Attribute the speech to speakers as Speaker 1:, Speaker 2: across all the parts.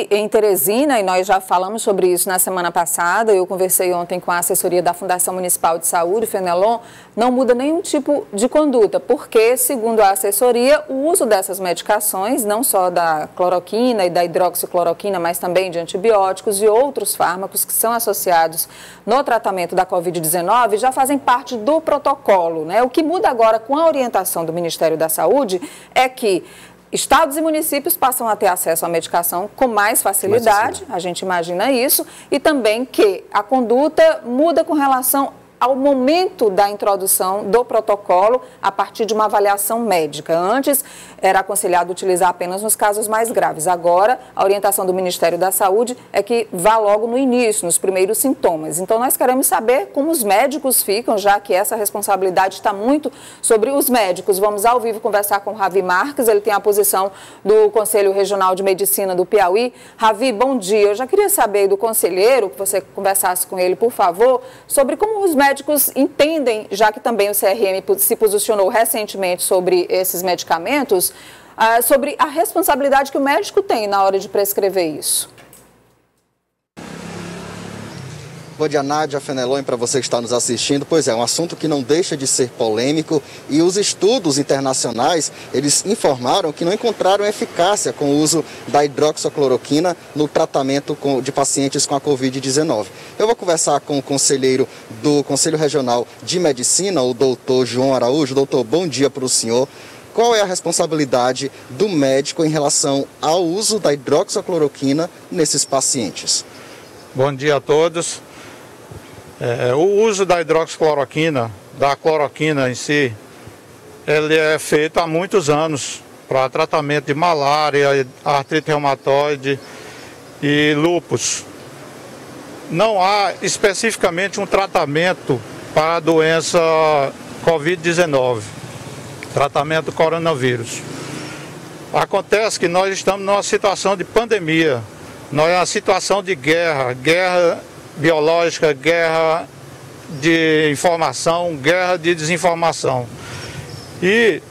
Speaker 1: aqui em Teresina, e nós já falamos sobre isso na semana passada, eu conversei ontem com a assessoria da Fundação Municipal de Saúde, FENELON, não muda nenhum tipo de conduta, porque, segundo a assessoria, o uso dessas medicações, não só da cloroquina e da hidroxicloroquina, mas também de antibióticos e outros fármacos que são associados no tratamento da Covid-19, já fazem parte do protocolo, né? O que muda agora com a orientação do Ministério da Saúde é que estados e municípios passam a ter acesso à medicação com mais facilidade, a gente imagina isso, e também que a conduta muda com relação ao momento da introdução do protocolo a partir de uma avaliação médica. Antes, era aconselhado utilizar apenas nos casos mais graves. Agora, a orientação do Ministério da Saúde é que vá logo no início, nos primeiros sintomas. Então, nós queremos saber como os médicos ficam, já que essa responsabilidade está muito sobre os médicos. Vamos ao vivo conversar com o Ravi Marques, ele tem a posição do Conselho Regional de Medicina do Piauí. Ravi, bom dia. Eu já queria saber do conselheiro, que você conversasse com ele, por favor, sobre como os médicos entendem, já que também o CRM se posicionou recentemente sobre esses medicamentos, sobre a responsabilidade que o médico tem na hora de prescrever isso.
Speaker 2: Bom dia, Nádia, FENELON, para você que está nos assistindo. Pois é, um assunto que não deixa de ser polêmico e os estudos internacionais, eles informaram que não encontraram eficácia com o uso da hidroxicloroquina no tratamento de pacientes com a Covid-19. Eu vou conversar com o conselheiro do Conselho Regional de Medicina, o doutor João Araújo. Doutor, bom dia para o senhor. Qual é a responsabilidade do médico em relação ao uso da hidroxicloroquina nesses pacientes?
Speaker 3: Bom dia a todos. O uso da hidroxicloroquina, da cloroquina em si, ele é feito há muitos anos para tratamento de malária, artrite reumatoide e lúpus. Não há especificamente um tratamento para a doença Covid-19, tratamento do coronavírus. Acontece que nós estamos numa situação de pandemia, nós é uma situação de guerra biológica, guerra de informação, guerra de desinformação. E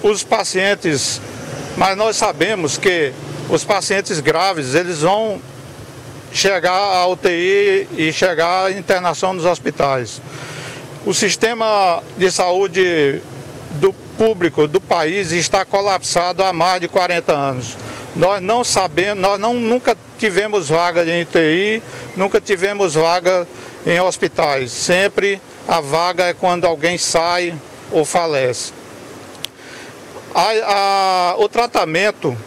Speaker 3: os pacientes, mas nós sabemos que os pacientes graves, eles vão chegar à UTI e chegar à internação nos hospitais. O sistema de saúde do público do país está colapsado há mais de 40 anos. Nós não sabemos, nunca tivemos vaga em UTI, nunca tivemos vaga em hospitais. Sempre a vaga é quando alguém sai ou falece. O tratamento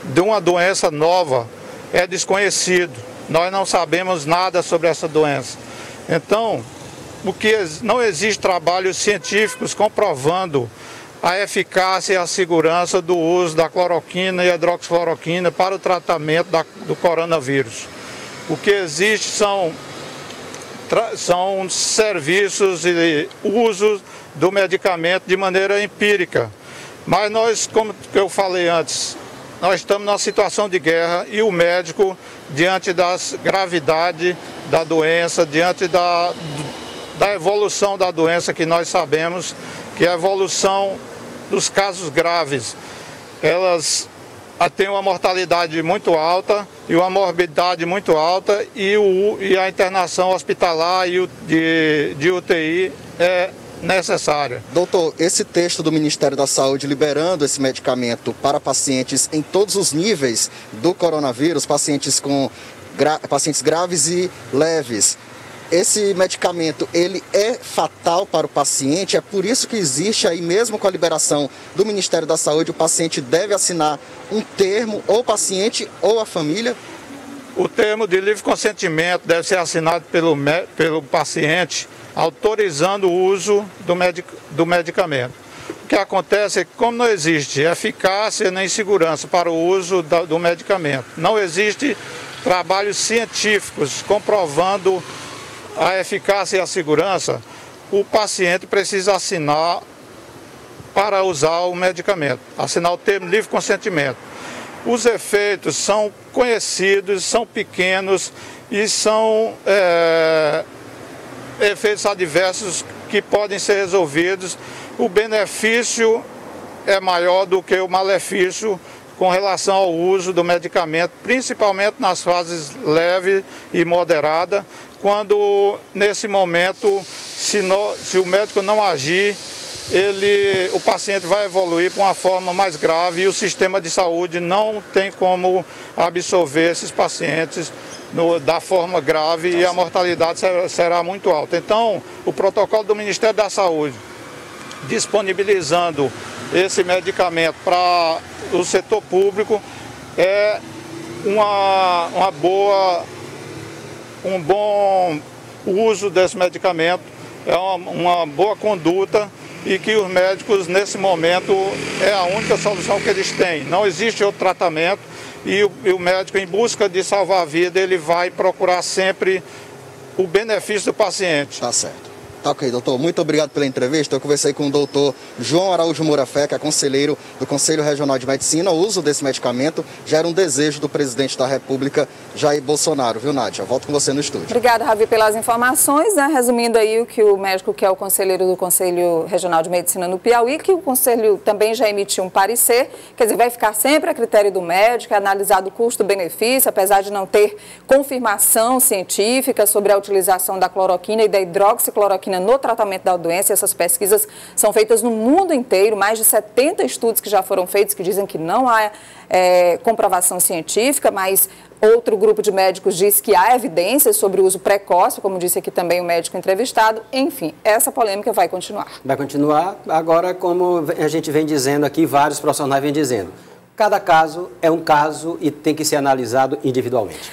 Speaker 3: de uma doença nova é desconhecido. Nós não sabemos nada sobre essa doença. Então, não existe trabalhos científicos comprovando a eficácia e a segurança do uso da cloroquina e hidroxicloroquina para o tratamento do coronavírus. O que existe são serviços e uso do medicamento de maneira empírica. Mas nós, como eu falei antes, nós estamos numa situação de guerra e o médico, diante da gravidade da doença, diante da evolução da doença, que nós sabemos que a evolução dos casos graves, elas têm uma mortalidade muito alta e uma morbidade muito alta, e a internação hospitalar e de UTI é necessária.
Speaker 2: Doutor, esse texto do Ministério da Saúde liberando esse medicamento para pacientes em todos os níveis do coronavírus, pacientes graves e leves, esse medicamento, ele é fatal para o paciente, é por isso que existe aí, mesmo com a liberação do Ministério da Saúde, o paciente deve assinar um termo, ou o paciente ou a família?
Speaker 3: O termo de livre consentimento deve ser assinado pelo paciente, autorizando o uso do medicamento. O que acontece é que, como não existe eficácia nem segurança para o uso do medicamento, não existe trabalhos científicos comprovando a eficácia e a segurança, o paciente precisa assinar para usar o medicamento, assinar o termo de livre consentimento. Os efeitos são conhecidos, são pequenos e são efeitos adversos que podem ser resolvidos. O benefício é maior do que o malefício com relação ao uso do medicamento, principalmente nas fases leve e moderada, quando nesse momento, se o médico não agir, o paciente vai evoluir para uma forma mais grave e o sistema de saúde não tem como absorver esses pacientes da forma grave e a mortalidade será muito alta. Então, o protocolo do Ministério da Saúde, disponibilizando esse medicamento para o setor público, é um bom uso desse medicamento, é uma boa conduta e que os médicos, nesse momento, é a única solução que eles têm. Não existe outro tratamento e o médico, em busca de salvar a vida, ele vai procurar sempre o benefício do paciente.
Speaker 2: Tá certo. Tá ok, doutor. Muito obrigado pela entrevista. Eu conversei com o doutor João Araújo Moura Fé, que é conselheiro do Conselho Regional de Medicina. O uso desse medicamento já era um desejo do presidente da República, Jair Bolsonaro. Viu, Nádia? Volto com você no estúdio.
Speaker 1: Obrigada, Ravi, pelas informações. Resumindo aí o que o médico, que é o conselheiro do Conselho Regional de Medicina no Piauí, que o conselho também já emitiu um parecer, quer dizer, vai ficar sempre a critério do médico, é analisado o custo-benefício, apesar de não ter confirmação científica sobre a utilização da cloroquina e da hidroxicloroquina no tratamento da doença. Essas pesquisas são feitas no mundo inteiro, mais de 70 estudos que já foram feitos que dizem que não há comprovação científica, mas outro grupo de médicos diz que há evidências sobre o uso precoce, como disse aqui também o médico entrevistado. Enfim, essa polêmica vai continuar.
Speaker 4: Vai continuar. Agora, como a gente vem dizendo aqui, vários profissionais vêm dizendo, cada caso é um caso e tem que ser analisado individualmente.